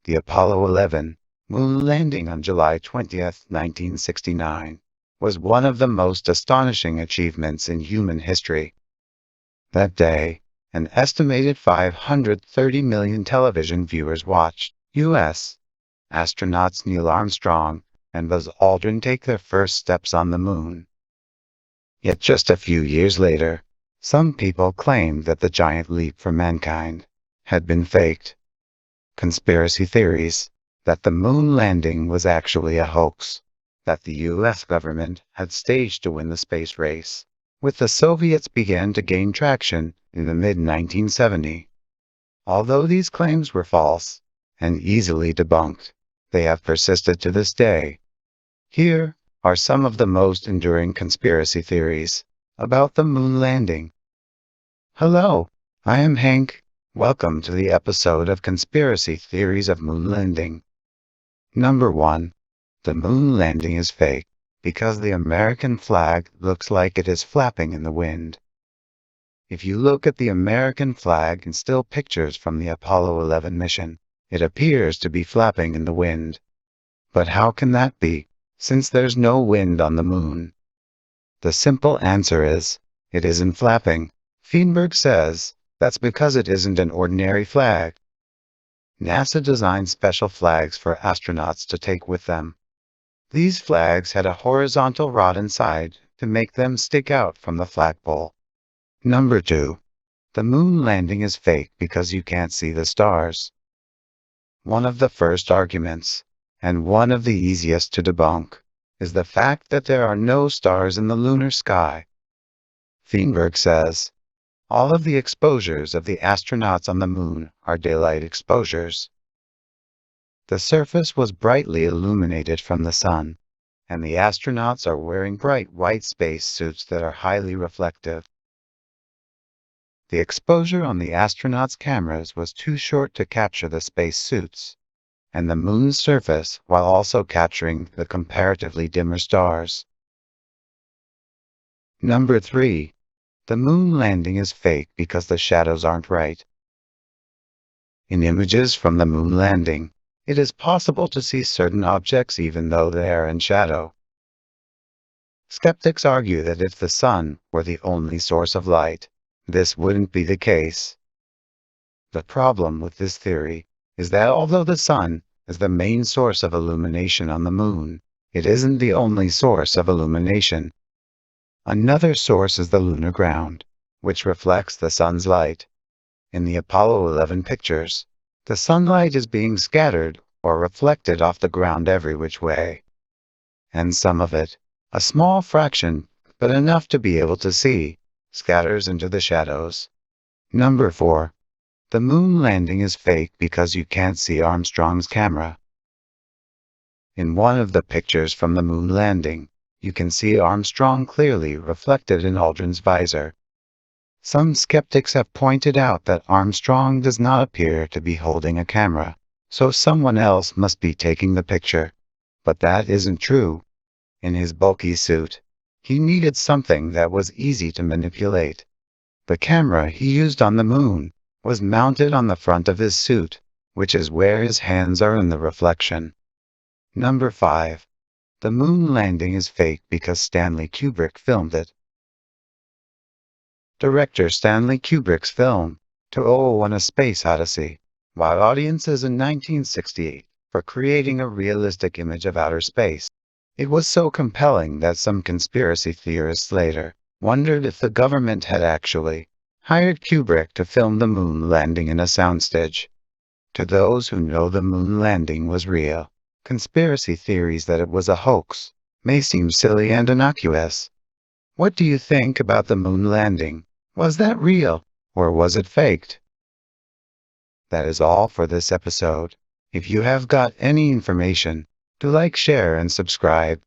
The Apollo 11 moon landing on July 20th, 1969, was one of the most astonishing achievements in human history. That day, an estimated 530 million television viewers watched U.S. astronauts Neil Armstrong and Buzz Aldrin take their first steps on the moon. Yet just a few years later, some people claimed that the giant leap for mankind had been faked. Conspiracy theories that the moon landing was actually a hoax, that the U.S. government had staged to win the space race, with the Soviets began to gain traction in the mid-1970s. Although these claims were false and easily debunked, they have persisted to this day. Here are some of the most enduring conspiracy theories about the moon landing. Hello, I am Hank. Welcome to the episode of Conspiracy Theories of Moon Landing. Number 1. The moon landing is fake because the American flag looks like it is flapping in the wind. If you look at the American flag and still pictures from the Apollo 11 mission, it appears to be flapping in the wind. But how can that be, since there's no wind on the moon? The simple answer is, it isn't flapping. Feinberg says, that's because it isn't an ordinary flag. NASA designed special flags for astronauts to take with them. These flags had a horizontal rod inside to make them stick out from the flagpole. Number 2. The moon landing is fake because you can't see the stars. One of the first arguments, and one of the easiest to debunk, is the fact that there are no stars in the lunar sky. Feinberg says, all of the exposures of the astronauts on the moon are daylight exposures. The surface was brightly illuminated from the sun, and the astronauts are wearing bright white space suits that are highly reflective. The exposure on the astronauts' cameras was too short to capture the space suits and the moon's surface while also capturing the comparatively dimmer stars. Number 3. The moon landing is fake because the shadows aren't right. In images from the moon landing, it is possible to see certain objects even though they are in shadow. Skeptics argue that if the sun were the only source of light, this wouldn't be the case. The problem with this theory is that although the sun is the main source of illumination on the moon, it isn't the only source of illumination. Another source is the lunar ground, which reflects the sun's light. In the Apollo 11 pictures, the sunlight is being scattered or reflected off the ground every which way. And some of it, a small fraction, but enough to be able to see, scatters into the shadows. Number 4. The moon landing is fake because you can't see Armstrong's camera. In one of the pictures from the moon landing, you can see Armstrong clearly reflected in Aldrin's visor. Some skeptics have pointed out that Armstrong does not appear to be holding a camera, so someone else must be taking the picture. But that isn't true. In his bulky suit, he needed something that was easy to manipulate. The camera he used on the moon was mounted on the front of his suit, which is where his hands are in the reflection. Number 5. The moon landing is fake because Stanley Kubrick filmed it. Director Stanley Kubrick's film, 2001: A Space Odyssey, wowed audiences in 1968 for creating a realistic image of outer space. It was so compelling that some conspiracy theorists later wondered if the government had actually hired Kubrick to film the moon landing in a soundstage. To those who know the moon landing was real, conspiracy theories that it was a hoax may seem silly and innocuous. What do you think about the moon landing? Was that real, or was it faked? That is all for this episode. If you have got any information, do like, share, and subscribe.